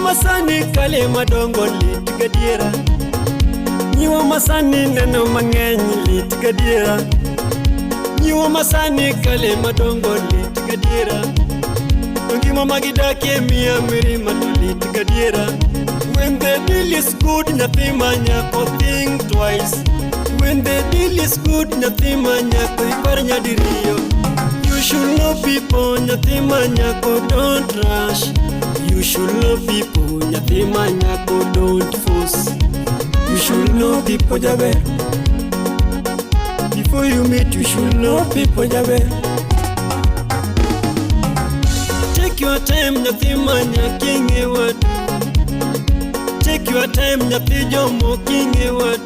masani kale madongo lit gadiera. Nyiwa masani neno mang'eny lit gadiera. Nyiwa masani kale madongo lit gadiera. Ngima magidake miya mirima to lit gadiera. When the deal is good, nyathi manyako think twice. When the deal is good, nyathi manyako ipar nyadiriyo. You should know people, nyathi manyako don't rush. You should know people, nyathi manyako don't force. You should know people jaber. Before you meet, you should know people jaber. Take your time, nyathi manyako ing'e wadu. Take your time, nyathi jomo king'e wadu.